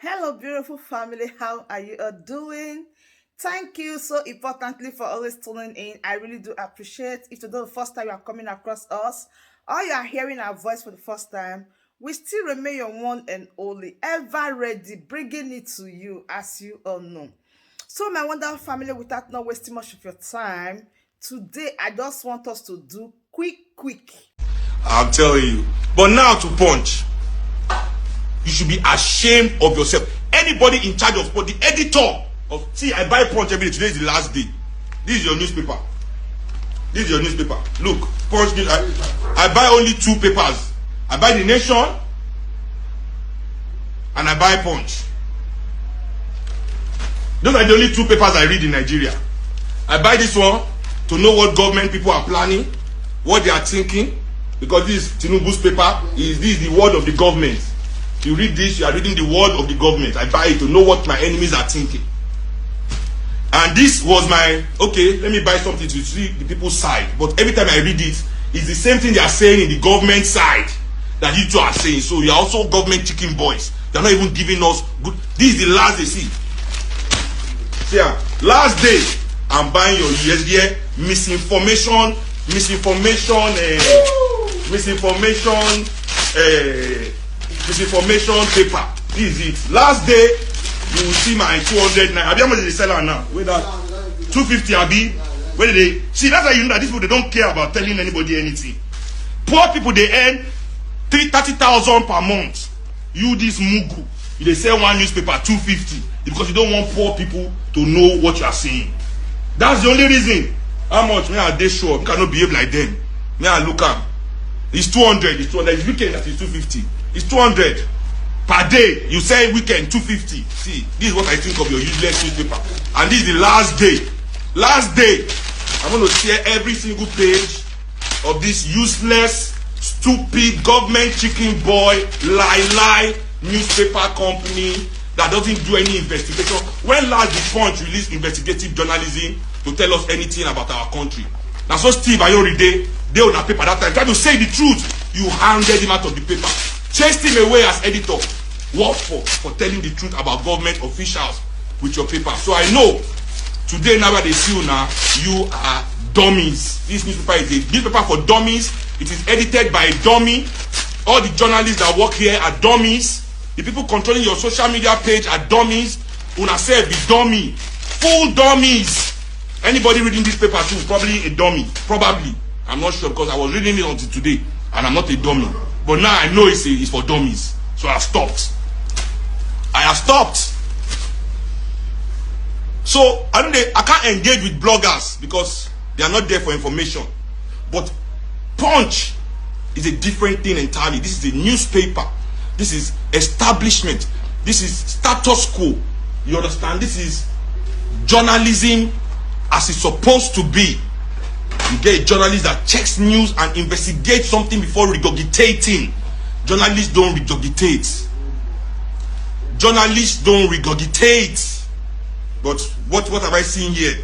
Hello, beautiful family. How are you all doing? Thank you so importantly for always tuning in. I really do appreciate. If today the first time you are coming across us, or you are hearing our voice for the first time, we still remain your one and only, ever ready, bringing it to you, as you all know. So, my wonderful family, without not wasting much of your time, today I just want us to do quick. I'm telling you. But now to punch. You should be ashamed of yourself. Anybody in charge of the editor of I buy Punch every day. Today is the last day. This is your newspaper. This is your newspaper. Look, Punch news. I buy only two papers. I buy The Nation and I buy Punch. Those are the only two papers I read in Nigeria. I buy this one to know what government people are planning, what they are thinking, because this Tinubu's paper this is the word of the government. You read this, you are reading the word of the government. I buy it to know what my enemies are thinking. And this was my, okay, let me buy something to see the people's side. But every time I read it, it's the same thing they are saying in the government side that you two are saying. So you are also government chicken boys. They are not even giving us good. This is the last they see. See, last day, I'm buying your USD misinformation paper. This is it. Last day, you will see my 200 naira. How much did they sell her now? Wait, that 250 abi. Where did they see? That's how you know that these people, they don't care about telling anybody anything. Poor people, they earn 30,000 per month. You this mugu, they sell one newspaper 250 because you don't want poor people to know what you are saying. That's the only reason. How much? Me are they sure? You cannot behave like them. Me I look up. It's 200. It's 200. It's weekend that is 250. It's 200 per day. You say weekend 250. See, this is what I think of your useless newspaper. And this is the last day. Last day. I'm going to share every single page of this useless, stupid government chicken boy lie newspaper company that doesn't do any investigation. When last the Punch released investigative journalism to tell us anything about our country? Now, so Steve Ayoride, they on a paper that time, try to say the truth. You handed him out of the paper. Chased him away as editor. What for telling the truth about government officials with your paper. So I know today now they see you now, you are dummies. This newspaper is a newspaper for dummies. It is edited by a dummy. All the journalists that work here are dummies. The people controlling your social media page are dummies. Una say be dummy. Full dummies. Anybody reading this paper too, probably a dummy. Probably. I'm not sure because I was reading it until today and I'm not a dummy. But now I know it's for dummies. So I have stopped. So I can't engage with bloggers because they are not there for information. But Punch is a different thing entirely. This is a newspaper. This is establishment. This is status quo. You understand? This is journalism as it's supposed to be. You get a journalist that checks news and investigates something before regurgitating. Journalists don't regurgitate. Journalists don't regurgitate. But what have I seen here?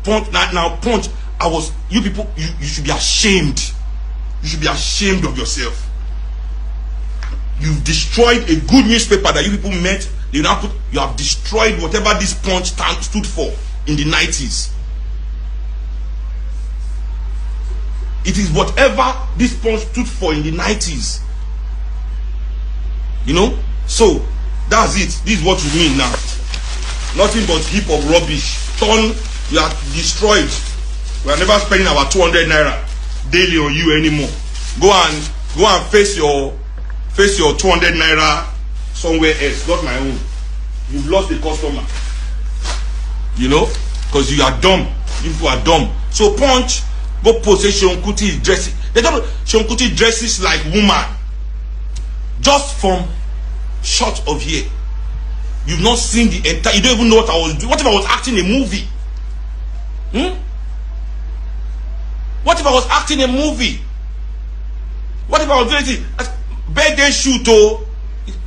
Punch now, Punch. You people, you should be ashamed. You should be ashamed of yourself. You've destroyed a good newspaper that you people met. You have destroyed whatever this Punch stood for in the 90s. It is whatever this Punch stood for in the 90s. You know? So, that's it. This is what you mean now. Nothing but heap of rubbish. You are destroyed. We are never spending our 200 naira daily on you anymore. Go and face your 200 naira somewhere else, not my own. You've lost a customer. You know? Because you are dumb. You people are dumb. So Punch, go post say Seun Kuti is dressing. They don't know Seun Kuti dresses like woman. Just from short of here. You've not seen the entire. You don't even know what I was doing. What if I was acting a movie? What if I was acting a movie? What if I was doing it? Birthday shoot, oh.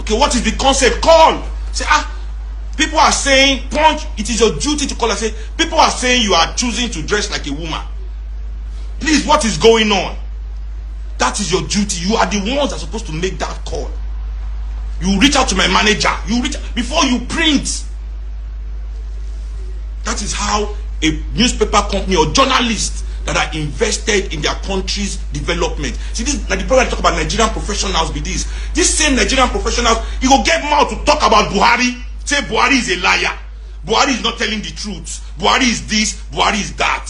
Okay, what is the concept? Call. Say, people are saying, Punch, it is your duty to call and say, people are saying you are choosing to dress like a woman. Please, what is going on? That is your duty. You are the ones that are supposed to make that call. You reach out to my manager. You reach before you print. That is how a newspaper company or journalists that are invested in their country's development. See, this the problem I talk about Nigerian professionals be this. This same Nigerian professionals, you go get mouth to talk about Buhari, say Buhari is a liar. Buhari is not telling the truth. Buhari is this, Buhari is that.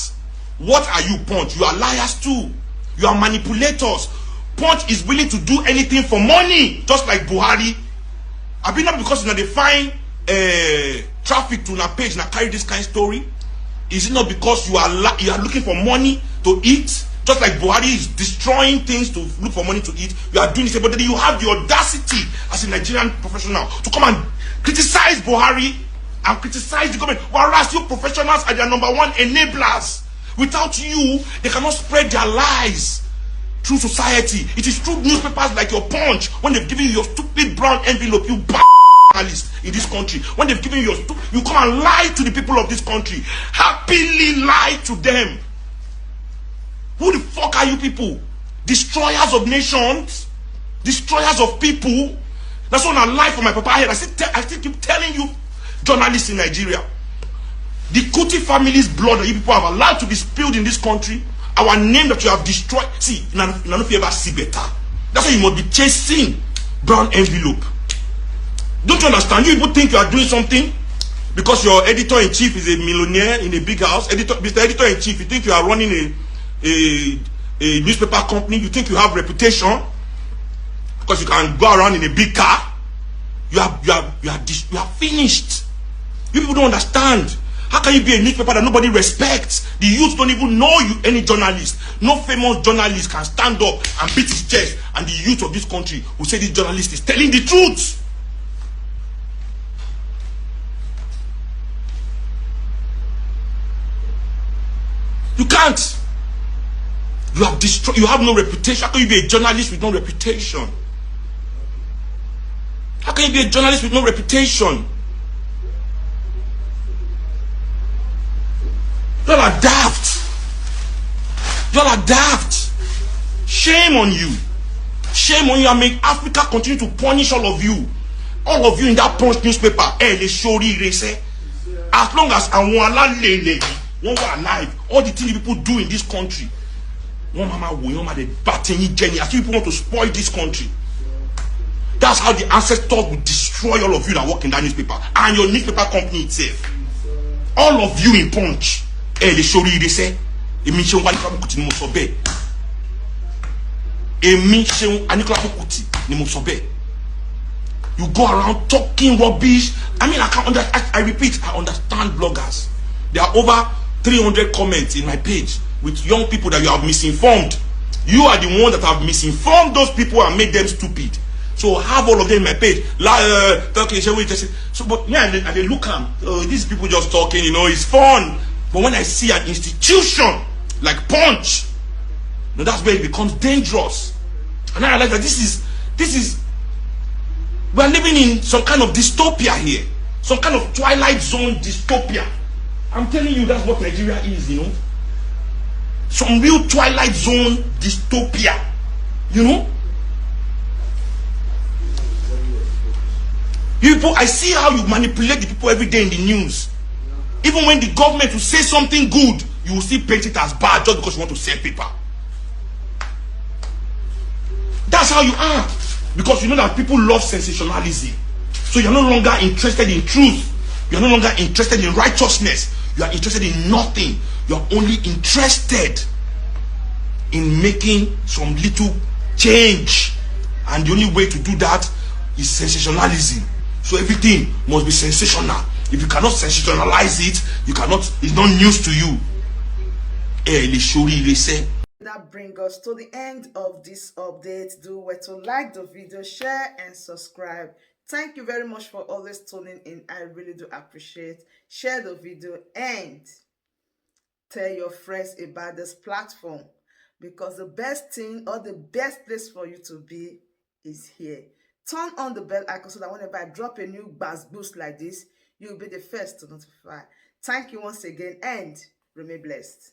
What are you, Punch? You are liars too. You are manipulators. Punch is willing to do anything for money, just like Buhari. I mean, not because they find traffic to a page and carry this kind of story. Is it not because you are looking for money to eat? Just like Buhari is destroying things to look for money to eat, you are doing this. But then you have the audacity as a Nigerian professional to come and criticize Buhari and criticize the government, whereas you professionals are their number one enablers. Without you, they cannot spread their lies through society. It is through newspapers like your Punch, when they've given you your stupid brown envelope, you journalist in this country, when they've given you you come and lie to the people of this country, happily lie to them. Who the fuck are you people? Destroyers of nations, destroyers of people. That's what I lie for my papa head. I still keep telling you, journalists in Nigeria, the Kuti family's blood that you people have allowed to be spilled in this country, our name that you have destroyed. See, none of you ever see better. That's why you must be chasing brown envelope. Don't you understand? You people think you are doing something because your editor-in-chief is a millionaire in a big house. Mr. Editor-in-chief, you think you are running a newspaper company? You think you have reputation because you can go around in a big car? You are finished. You people don't understand. How can you be a newspaper that nobody respects? The youth don't even know you, any journalist. No famous journalist can stand up and beat his chest, and the youth of this country will say this journalist is telling the truth. You can't. You have destroyed. You have no reputation. How can you be a journalist with no reputation? How can you be a journalist with no reputation? Y'all are daft. Y'all are daft. Shame on you. Shame on you, and make Africa continue to punish all of you. All of you in that Punch newspaper. As long as one were alive, all the things people do in this country, one mama the batting Jenny, as people want to spoil this country. That's how the ancestors will destroy all of you that work in that newspaper and your newspaper company itself. All of you in Punch. They show you they say emission Kuti ni mo sobe. Emission Kuti ni mo sobe. You go around talking rubbish. I mean, I repeat, I understand bloggers. There are over 300 comments in my page with young people that you have misinformed. You are the one that have misinformed those people and made them stupid. So have all of them in my page. So, but yeah, and they look at these people just talking, it's fun. But when I see an institution like Punch, that's where it becomes dangerous. And I realize that this is we're living in some kind of dystopia here. Some kind of Twilight Zone dystopia. I'm telling you, that's what Nigeria is, Some real Twilight Zone dystopia. You people, I see how you manipulate the people every day in the news. Even when the government will say something good, you will still paint it as bad just because you want to sell paper. That's how you are. Because you know that people love sensationalism. So you're no longer interested in truth. You're no longer interested in righteousness. You are interested in nothing. You're only interested in making some little change. And the only way to do that is sensationalism. So everything must be sensational. If you cannot sensationalize it, it's not news to you. That brings us to the end of this update. Do well to like the video, share and subscribe. Thank you very much for always tuning in. I really do appreciate. Share the video and tell your friends about this platform, because the best thing or the best place for you to be is here. Turn on the bell icon so that whenever I drop a new boost like this, you'll be the first to notify. Thank you once again and remain blessed.